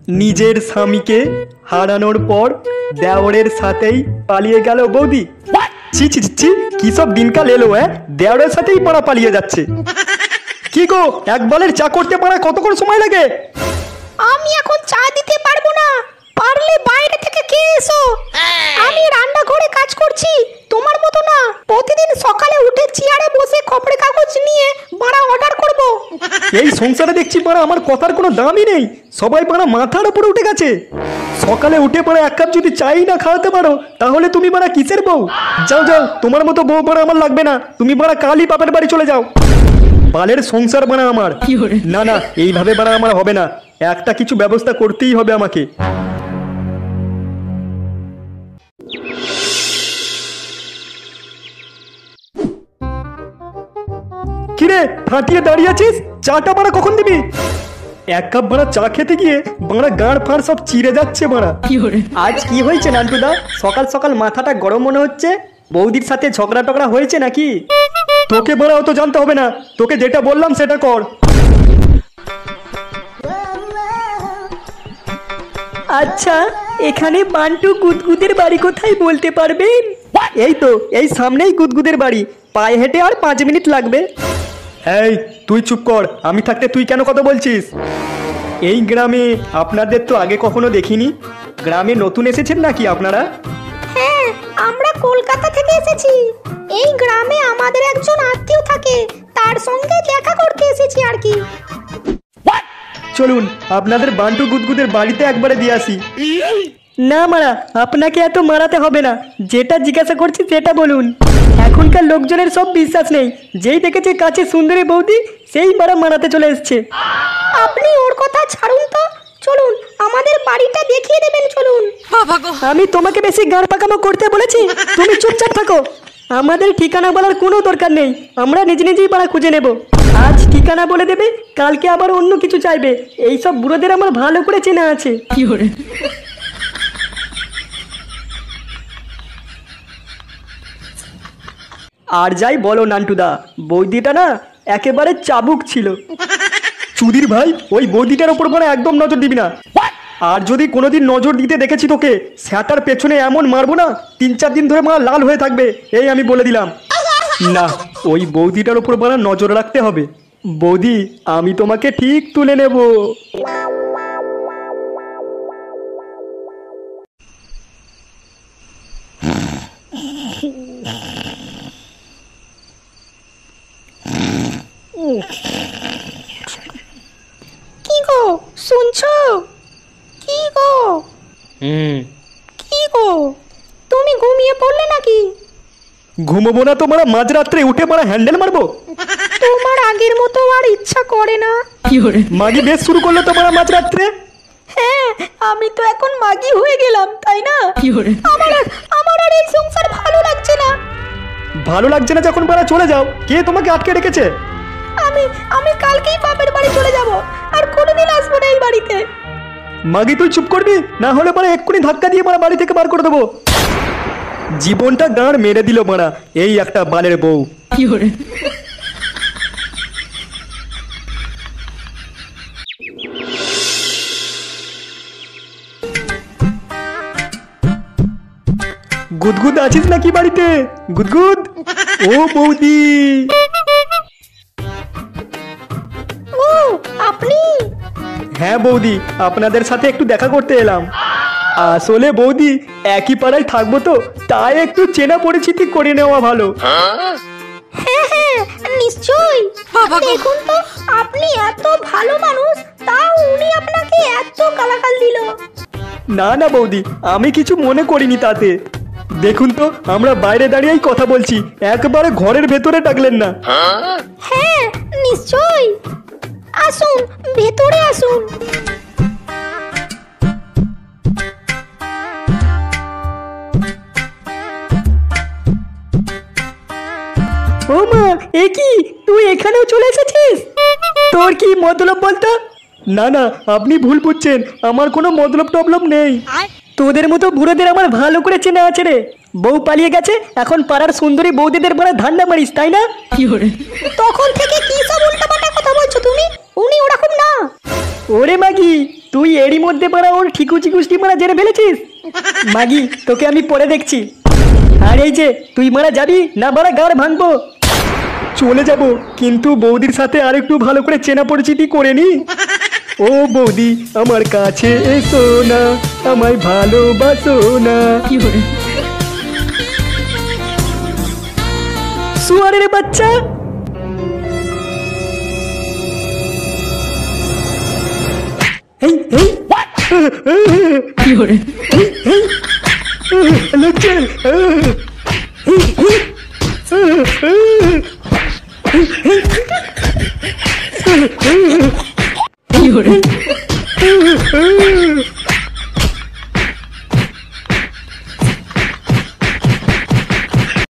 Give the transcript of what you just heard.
নিজের স্বামীকে হারানোর পর দেওরের সাথেই পালিয়ে গেল বৌদি। ছি ছি ছি, কি সব দিনকাল এলো! দেওরের সাথেই পাড়া পালিয়ে যাচ্ছে। কি গো, এক বলের চা করতে পারা কতক্ষণ সময় লাগে? আমি এখন চা দিতে পারবো না, পারলে বাইরে থেকে খেয়ে এসো। আমি রান্নাঘরে কাজ করছি, তোমার মতো না প্রতিদিন সকালে উঠে চেয়ারে বসে খবরের কাগজ নিয়ে বাড়া অর্ডার করব। এই সংসারে দেখছি পাড়া আমার কথার কোনো দামই নেই, সবাই পাড়া মাথার উপরে উঠে গেছে। সকালে উঠে পাড়া এক কাপ যদি চাই না খাওয়াতে পারো তাহলে তুমি পাড়া কিসের বউ? যাও যাও, তোমার মতো বউ পাড়া আমার লাগবে না, তুমি পাড়া কালই বাপের বাড়ি চলে যাও। বালের সংসার বানা আমার। না না, এইভাবে বানা আমার হবে না, একটা কিছু ব্যবস্থা করতেই হবে আমাকে। কিরে ফাটিয়ে দাঁড়িয়ে আছিস, চাটা বাড়া কখন দিবি? এক কাপ বাড়া চা খেতে গিয়ে বাড়া গাঁড় ফাড় সব চিড়ে যাচ্ছে বাড়া। আজ কি হয়েছে নান্টুদা, সকাল সকাল মাথাটা গরম মনে হচ্ছে? বৌদির সাথে ঝগড়া টগড়া হয়েছে নাকি? তোকে বাড়া অত জানতে হবে না, তোকে যেটা বললাম সেটা কর। আচ্ছা, এখানে বান্টু গুদগুদের বাড়ি কোথায় বলতে পারবেন? এই তো, এই সামনেই গুদগুদের বাড়ি, পায়ে হেঁটে আর 5 মিনিট লাগবে। এই তুই চুপ কর, আমি থাকতে তুই কেন কথা বলছিস? এই গ্রামে আপনাদের তো আগে কখনো দেখিনি, গ্রামে নতুন এসেছেন নাকি আপনারা? হ্যাঁ, আমরা কলকাতা থেকে এসেছি। এই গ্রামে আমাদের একজন আত্মীয় থাকে, তার সঙ্গে দেখা করতে এসেছি আর কি। চলুন আপনাদের বান্টু গুদগুদের বাড়িতে একবারে দিয়ে আসি। না মারা, আপনাকে এত মারাতে হবে না, যেটা জিজ্ঞাসা করছি সেটা বলুন। এখনকার লোকজনের সব বিশ্বাস নেই, যেই দেখেছে কাছে সুন্দরী বৌদি সেই মারা মারাতে চলে এসছে। আপনি ওর কথা ছাড়ুন তো, চলুন আমাদের বাড়িটা দেখিয়ে দেবেন, চলুন। আমি তোমাকে বেশি গাঁড় পাকামো করতে বলেছি? তুমি চুপচাপ থাকো। আমাদের ঠিকানা বলার কোনো দরকার নেই, আমরা নিজে নিজেই পাড়া খুঁজে নেব। আজ ঠিকানা বলে দেবে, কালকে আবার অন্য কিছু চাইবে। এইসব বুড়োদের আমার ভালো করে চেনা আছে। আর যাই বলো নান্টুদা, বৌদিটা না একেবারে চাবুক ছিল। চুদির ভাই, ওই বৌদিটার ওপর মানে একদম নজর দিবি না। আর যদি কোনোদিন নজর দিতে দেখেছি তোকে, স্যাটার পেছনে এমন মারবো না 3-4 দিন ধরে মা লাল হয়ে থাকবে, এই আমি বলে দিলাম। না, ওই বৌদিটার ওপর মানে নজর রাখতে হবে। বৌদি, আমি তোমাকে ঠিক তুলে নেব। কি গো, শুনছো? কি গো? কি গো, তুমি ঘুমিয়ে পড়লে নাকি? ঘুমোবো না তো মারা, মাঝরাত্রে উঠে মারা হ্যান্ডেল মারবো? তোমার আগের মতো আর ইচ্ছা করে না? মাগি বেশ শুরু করলো তো মারা মাঝরাত্রে। হ্যাঁ, আমি তো এখন মাগি হয়ে গেলাম, তাই না? আমার আর এই সংসার ভালো লাগছে না। ভালো লাগছে না যখন মারা চলে যাও, কে তোমাকে আটকে রেখেছে? আমি কালকেই বাপের বাড়ি চলে যাব, আর কোনোদিন আসবো না এই বাড়িতে। মাগি তুই চুপ করবি, না হলে মারা এক্ষুনি ধাক্কা দিয়ে মারা বাড়ি থেকে বার করে দেবো। জীবনটা গাঁড় মেরে দিল মারা, এই একটা বালের বউ। গুদগুদ আছিস নাকি বাড়িতে? গুদগুদ, ও বৌদি। ও আপনি? হ্যাঁ বৌদি, আপনাদের সাথে একটু দেখা করতে এলাম। আসলে বৌদি, একই পাড়ায় থাকবো তো, তাই একটু চেনা পরিচিতি করে নেওয়া ভালো। হ্যাঁ হ্যাঁ, নিশ্চয়ই। দেখুন তো, আপনি এত ভালো মানুষ, তাও উনি আপনাকে এত গালাগাল দিল। না না বৌদি, আমি কিছু মনে করিনি তাতে। দেখুন তো, আমরা বাইরে দাঁড়িয়েই কথা বলছি, একবারে ঘরের ভেতরে ডাকলেন না। হ্যাঁ নিশ্চয়ই, আসুন ভেতরে আসুন। ও মা, এ কি তুই এখানেও চলে এসেছিস? তোর কি মতলব বলতো? না না, আপনি ভুল বুঝছেন, আমার কোনো মতলব টবলব নেই। তোদের মতো বুড়োদের আমার ভালো করে চেনা আছে রে। বউ পালিয়ে গেছে, এখন পাড়ার সুন্দরী বৌদিদের বড় ধান্দা মারিস, তাই না? তখন থেকে কি সব উল্টাপাল্টা কথা বলছো তুমি? উনি ওরকম না। ওরে মাগি, তুই এরই মধ্যে পারা ওর ঠিকুচি কুষ্টি মারা জেনে ফেলেছিস? মাগি তোকে আমি পরে দেখছি। আর এই যে তুই মারা যাবি না মারা গাড় ভাঙবো। চলে যাব, কিন্তু বৌদির সাথে আর একটু ভালো করে চেনা পরিচিতি করে নি। ও বৌদি আমার কাছে এসো না, আমায় ভালোবাসো না। শুয়ারের বাচ্চা, এই এই কি হরে, এই এই